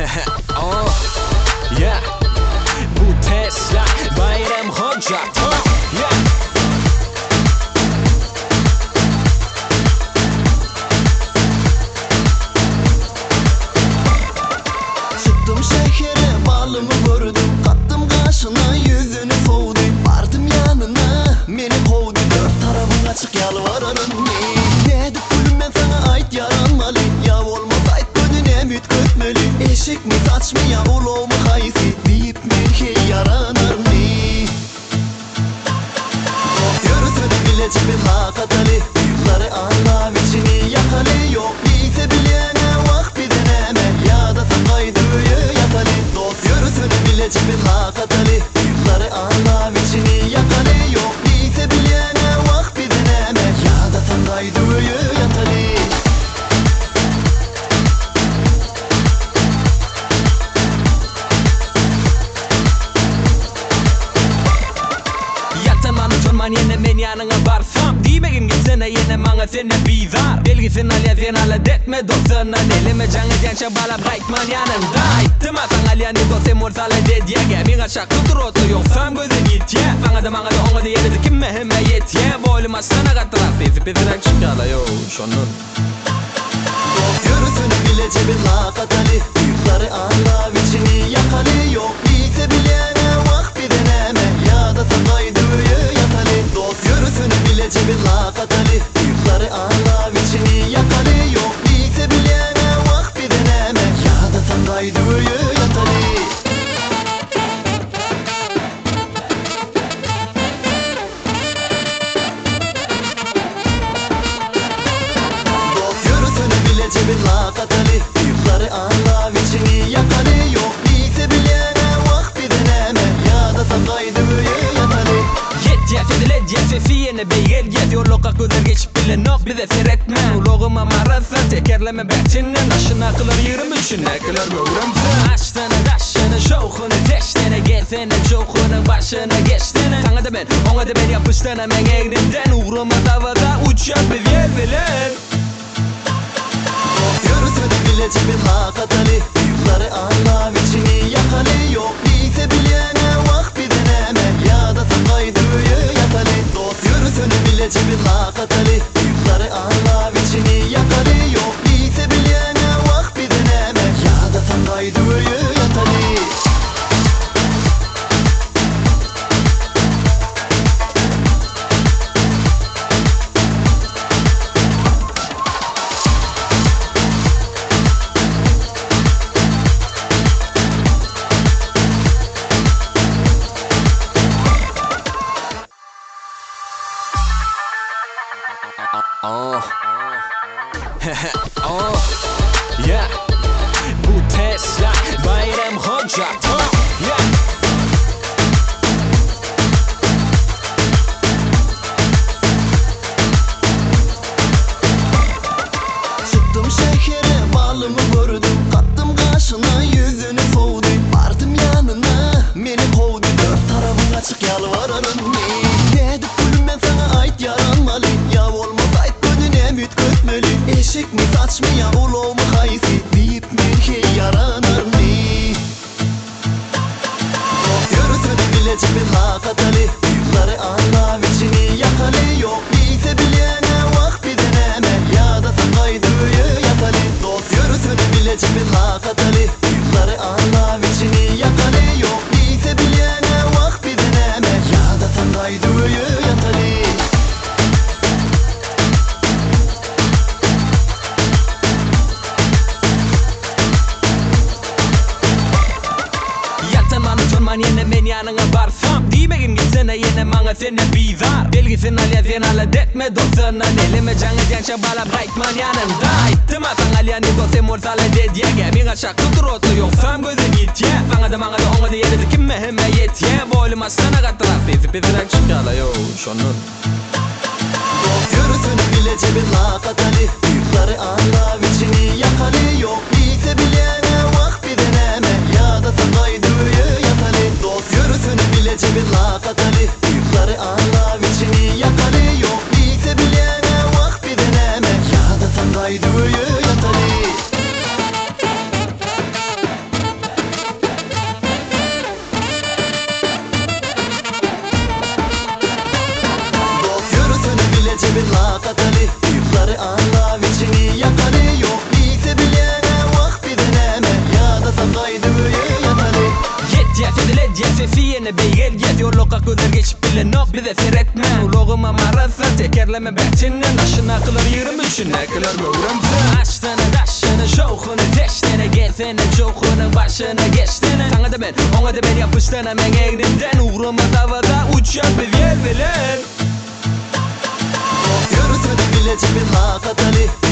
Oh, yeah. Bu Tesla Bayram Hoca. Oh, yeah. Çıktım şehre balımı gördüm, kattım kaşına yüzünü soğudu. Vardım yanına beni kovdu, dört tarafın açık yalvararım. Ne edip gülüm ben sana ait yaranmalı. Ya olmaz ait gönlüne müt kötmeli. Eşik mi saç mı ya ulu mu haysi deyip bir yaranır mı? Yürüsünü bileci bir hakatali, büyükleri anlam içini yakali. Yok iyiyse bilene vak bir deneme, ya da sen kaydığı yatali. Dost yürüsünü bileci bir hakatali, büyükleri anlam içini yakali. Yok iyiyse bilene vak bir deneme, ya da sen kaydığı yatali. Man yine men yanına varsam Diymekim gitsene yine mana sene bizar Belgisin alya sen ala detme dostana Nelime canı gençe bala bırakman yanında İttim atan alyani dostum orsala dediye Minga şaklı durotu yoksam gözün yitye Bana da ona da yedi kime hemme yetye Boylum asana kattılar sesi bizirak çıkala yo şonun Yürüsünü bilece bir lakatali, büyükleri anlav içini yakali. Yok iyiyse bilene vak bir deneme, ya da sen kaydığı yatali. Dost yürüsünü bilece bir lakatali, büyükleri anlav içini yakali. Yok iyiyse bilene vak bir deneme, ya da sen kaydığı yatali. Bir lakatali, büyükleri anlav içini yakali. Yok iyiyse bilene vak bir deneme, ya da sen kaydığı yatali. Sesi yine beygir geziyor lokak gözler geçip bile nok bize seyretme Uloğuma marasa tekerleme berçinden Aşına kılar 23'üne kılar böğrümsün Açtığını daşını şoğunu teştene Gezene çoğunun başına geçtene Sana da ben ona da ben yapıştığına men eğrinden Uğruma davada uçak bir yer bilen Yürüsünü bilece bir lakatali, büyükleri anlav içini yakali. Yok iyiyse bilene vak bir deneme, ya da sen kaydığı yatali. Dost yürüsünü bilece bir lakatali, büyükleri anlav içini yakali. Yok iyiyse bilene vak bir deneme, ya da sen kaydığı yatali. Oh, oh, yeah. Bu Tesla Bayram Hoca. Oh, yeah. Çıktım şehre balımı gördüm, kattım kaşına yüzünü soğudu. Vardım yanına beni kovdu, dört tarafın açık yalvararım. Ne edip gülüm ben sana ait yaranmalı. Ya olmaz ait gönlüne müt kötmeli. Eşik mi saç mı ya ulu mu haysi deyip bir yaranır mı? Yürüsünü bilece bir lakatali, büyükleri anlav içini yakali. Yok iyiyse bilene vak bir deneme, ya da sen kaydığı yatali. Dost yürüsünü bilece bir lakatali, büyükleri anlav içini yakali. Yok iyiyse bilene vak bir deneme, ya da sen kaydığı yatali. Man yine men yanına varsam Diymekim gitsene yine mana sene bizar Belgisin alya sen ala detme dostana Nelime canı gençe bala bırakman yanında İttim atan alyani dostum orsala dediye Minga şaklı durotu yoksam gözün yitye Bana da ona da yedi kime hemme yetye Boylum asana kattılar sesi bizirak çıkala yo şonun Yürüsünü bilece bir lakatali, büyükleri anlav içini yakali. Yok iyiyse bilene vak bir deneme, ya da sen kaydığı yatali. Dost yürüsünü bilece bir lakatali, büyükleri anlav içini yakali. Yok iyiyse bilene vak bir deneme, ya da sen kaydığı yatali. ne beygel get Yolluğa gözler geçip bile nok bize seyretmen Uloguma marasa tekerleme bahçinden Aşına kılar yürüm üçün Nekılar böğrümsün Açtığını daşını şoğunu teştene Gezsenin şoğunun başına geçtene Sana da ben ona da ben yapıştığına men eğrimden Uğruma davada uçak bir yer bilen Yürütmedi bile cebim hakatali